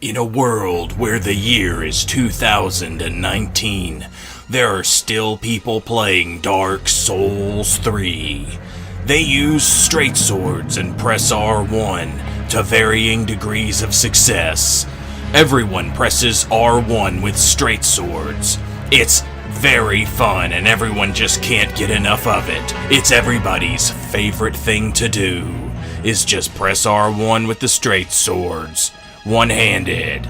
In a world where the year is 2019, there are still people playing Dark Souls 3. They use straight swords and press R1 to varying degrees of success. Everyone presses R1 with straight swords. It's very fun and everyone just can't get enough of it. It's everybody's favorite thing to do, is just press R1 with the straight swords. One-handed.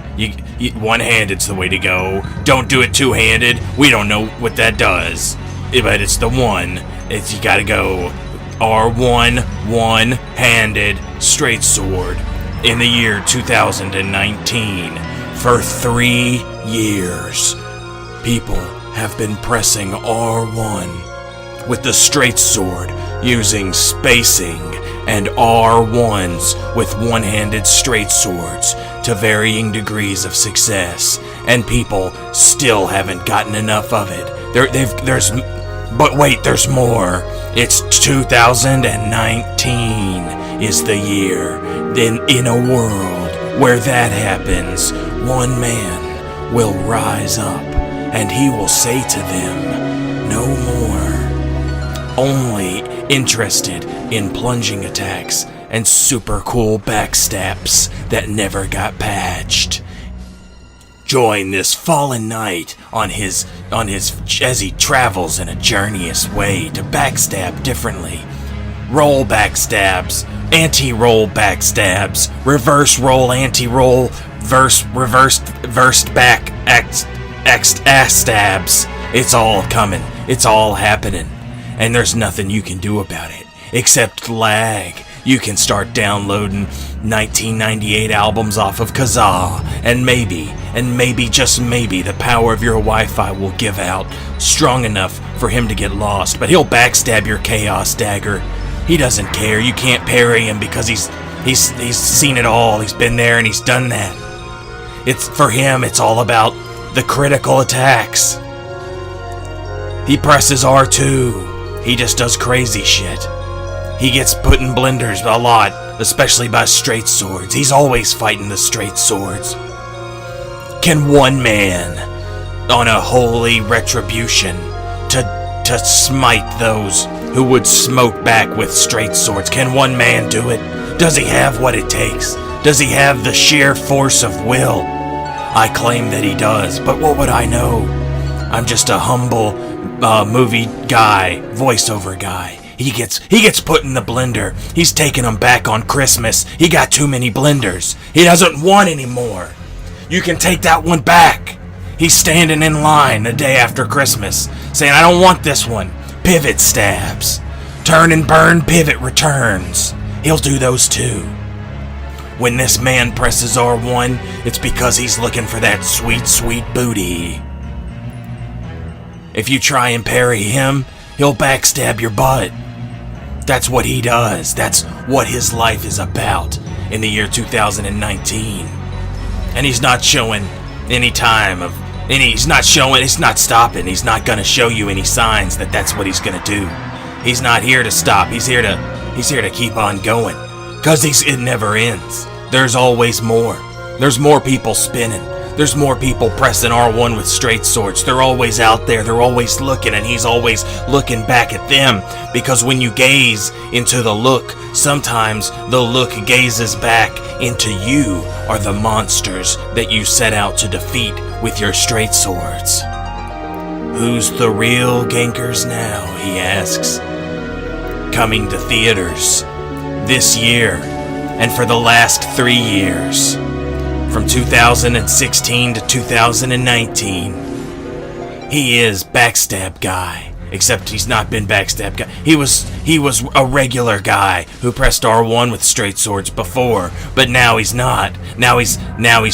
One-handed's the way to go. Don't do it two-handed. We don't know what that does. But it's the one. You gotta go R1, one-handed, straight sword. In the year 2019, for 3 years, people have been pressing R1 with the straight sword, using spacing and R1s with one-handed straight swords to varying degrees of success, and people still haven't gotten enough of it. But wait, there's more. It's 2019 is the year. Then in a world where that happens, one man will rise up, and he will say to them, no more. Only interested in plunging attacks and super cool backstabs that never got patched. Join this fallen knight on his as he travels in a journeyous way to backstab differently. Roll backstabs, anti-roll backstabs, reverse roll, anti-roll, reversed back ass stabs. It's all coming. It's all happening. And there's nothing you can do about it, except lag. You can start downloading 1998 albums off of Kazaa, and maybe, just maybe, the power of your Wi-Fi will give out strong enough for him to get lost, but he'll backstab your Chaos Dagger. He doesn't care. You can't parry him because he's seen it all. He's been there and he's done that. For him, it's all about the critical attacks. He presses R2. He just does crazy shit. He gets put in blenders a lot, especially by straight swords. He's always fighting the straight swords. Can one man, on a holy retribution, to smite those who would smoke back with straight swords, can one man do it? Does he have what it takes? Does he have the sheer force of will? I claim that he does, but what would I know? I'm just a humble movie guy, voiceover guy. He gets put in the blender. He's taking them back on Christmas. He got too many blenders. He doesn't want any more. You can take that one back. He's standing in line the day after Christmas, saying, I don't want this one. Pivot stabs. Turn and burn pivot returns. He'll do those too. When this man presses R1, it's because he's looking for that sweet, sweet booty. If you try and parry him, he'll backstab your butt. That's what he does. That's what his life is about in the year 2019. And he's not showing any he's not stopping. He's not gonna show you any signs that that's what he's gonna do. He's not here to stop. He's here to keep on going. 'Cause it never ends. There's always more. There's more people spinning. There's more people pressing R1 with straight swords. They're always out there. They're always looking, and he's always looking back at them. Because when you gaze into the look, sometimes the look gazes back into you or the monsters that you set out to defeat with your straight swords. Who's the real gankers now, he asks. Coming to theaters this year and for the last 3 years. From 2016 to 2019. He is Backstab Guy, except he's not been Backstab Guy. He was a regular guy who pressed R1 with straight swords before, but now he's not. Now he's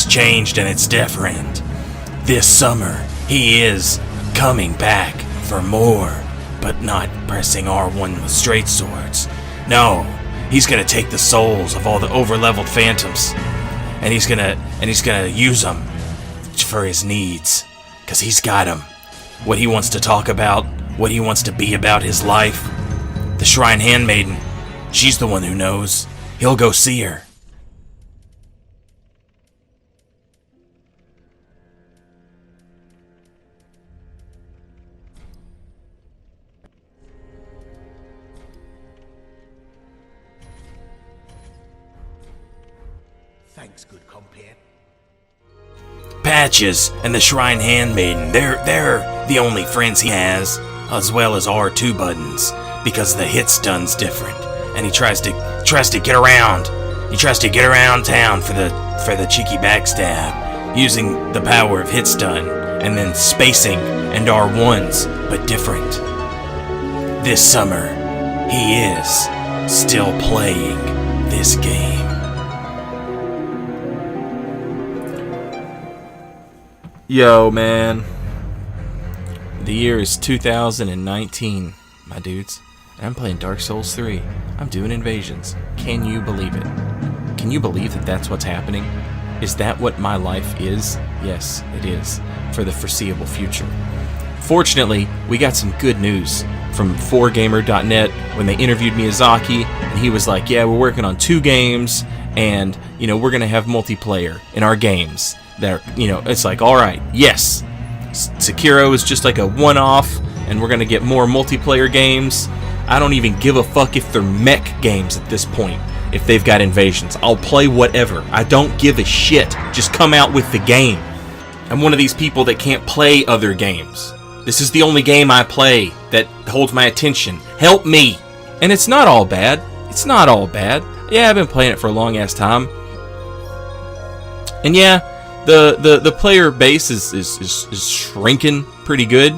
changed and it's different. This summer, he is coming back for more, but not pressing R1 with straight swords. No, he's gonna take the souls of all the over-leveled phantoms. And he's gonna use them for his needs, 'cause he's got them. What he wants to talk about, what he wants to be about his life. The Shrine Handmaiden, she's the one who knows. He'll go see her. Thanks, good compere. Patches and the Shrine Handmaiden, they're the only friends he has, as well as R2 Buttons, because the hit stun's different, and he tries to get around. He tries to get around town for the cheeky backstab, using the power of hit stun, and then spacing and R1s, but different. This summer, he is still playing this game. Yo, man. The year is 2019, my dudes. And I'm playing Dark Souls 3. I'm doing invasions. Can you believe it? Can you believe that that's what's happening? Is that what my life is? Yes, it is. For the foreseeable future. Fortunately, we got some good news from 4gamer.net when they interviewed Miyazaki, and he was like, yeah, we're working on 2 games, and, we're going to have multiplayer in our games. It's like, alright, yes, Sekiro is just like a one-off, and we're going to get more multiplayer games. I don't even give a fuck if they're mech games at this point. If they've got invasions, I'll play whatever. I don't give a shit. Just come out with the game. I'm one of these people that can't play other games. This is the only game I play that holds my attention. Help me! And it's not all bad. It's not all bad. Yeah, I've been playing it for a long-ass time. And yeah, the player base is shrinking pretty good,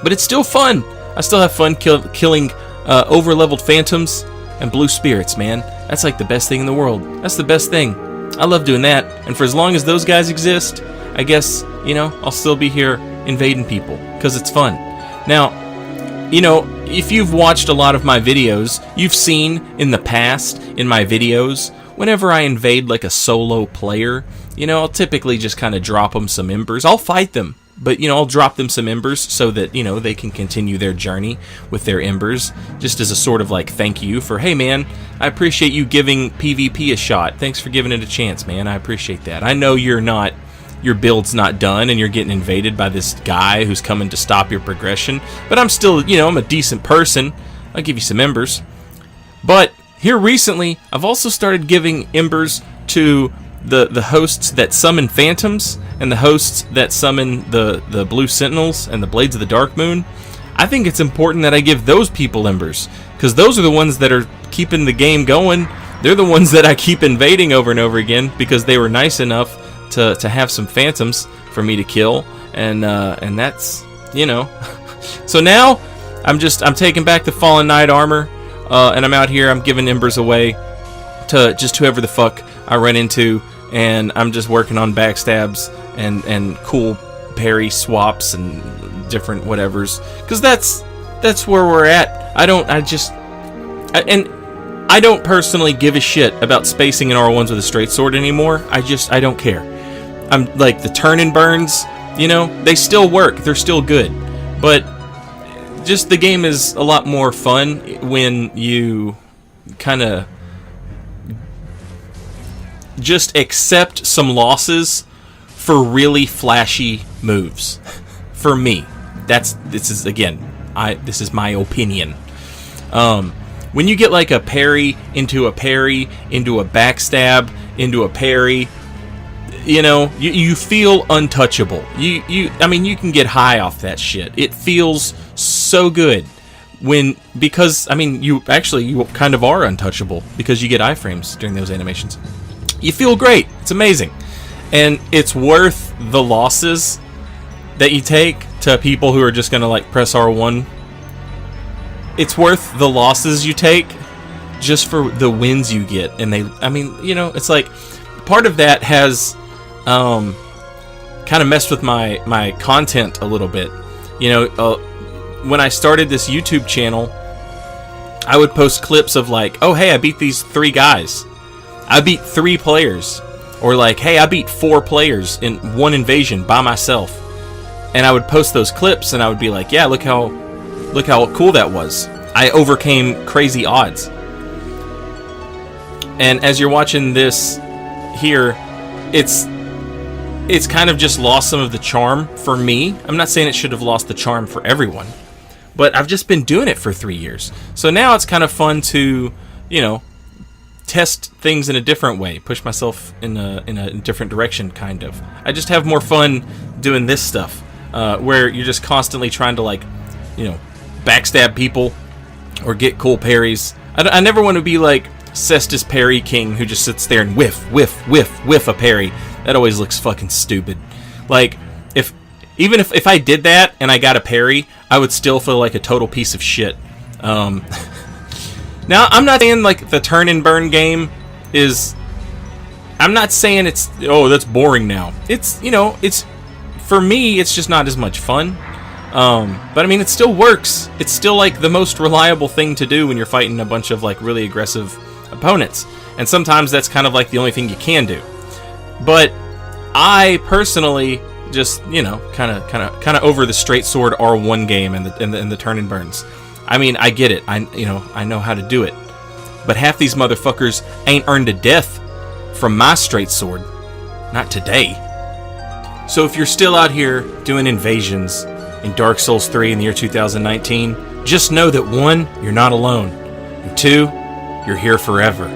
But it's still fun. I still have fun killing over-leveled phantoms and blue spirits, man. That's like the best thing in the world. That's the best thing. I love doing that. And for as long as those guys exist, I guess, I'll still be here invading people, because it's fun. Now, if you've watched a lot of my videos, you've seen in the past, in my videos, whenever I invade like a solo player, I'll typically just kind of drop them some embers. I'll fight them, but, I'll drop them some embers so that, they can continue their journey with their embers, just as a sort of like thank you for, hey man, I appreciate you giving PvP a shot. Thanks for giving it a chance, man. I appreciate that. I know your build's not done and you're getting invaded by this guy who's coming to stop your progression, but I'm still, I'm a decent person. I'll give you some embers. But here recently, I've also started giving embers to the hosts that summon phantoms and the hosts that summon the blue sentinels and the blades of the dark moon. I think it's important that I give those people embers, because those are the ones that are keeping the game going. They're the ones that I keep invading over and over again, because they were nice enough to have some phantoms for me to kill, and that's, So now I'm taking back the fallen knight armor, and I'm out here. I'm giving embers away to just whoever the fuck I run into, and I'm just working on backstabs and cool parry swaps and different whatevers, because that's where we're at. I don't personally give a shit about spacing in R1s with a straight sword anymore. I don't care. I'm like, the turn and burns, they still work. They're still good. But just the game is a lot more fun when you kind of just accept some losses for really flashy moves. For me, this is my opinion. When you get like a parry into a backstab into a parry, you feel untouchable. You can get high off that shit. It feels so good because you kind of are untouchable because you get iframes during those animations. You feel great. It's amazing. And it's worth the losses that you take to people who are just going to like press R1. It's worth the losses you take just for the wins you get. And it's like part of that has kind of messed with my content a little bit. When I started this YouTube channel, I would post clips of like, oh hey, I beat these 3 guys. I beat 3 players. Or like, hey, I beat 4 players in 1 invasion by myself. And I would post those clips and I would be like, yeah, look how cool that was. I overcame crazy odds. And as you're watching this here, it's kind of just lost some of the charm for me. I'm not saying it should have lost the charm for everyone, but I've just been doing it for 3 years. So now it's kind of fun to, test things in a different way, push myself in a different direction, kind of. I just have more fun doing this stuff, where you're just constantly trying to, like, you know, backstab people or get cool parries. I never want to be like Cestus Parry King, who just sits there and whiff a parry. That always looks fucking stupid. Like, even if I did that and I got a parry, I would still feel like a total piece of shit. Now, I'm not saying, like, the turn and burn game is... I'm not saying it's... Oh, that's boring now. It's, you know, it's... For me, it's just not as much fun. But, I mean, it still works. It's still, like, the most reliable thing to do when you're fighting a bunch of, like, really aggressive opponents. And sometimes that's kind of, like, the only thing you can do. But I, personally, just, you know, kind of over the straight sword R1 game and the turn and burns. I mean, I get it. I know how to do it. But half these motherfuckers ain't earned a death from my straight sword. Not today. So if you're still out here doing invasions in Dark Souls 3 in the year 2019, just know that 1, you're not alone, and 2, you're here forever.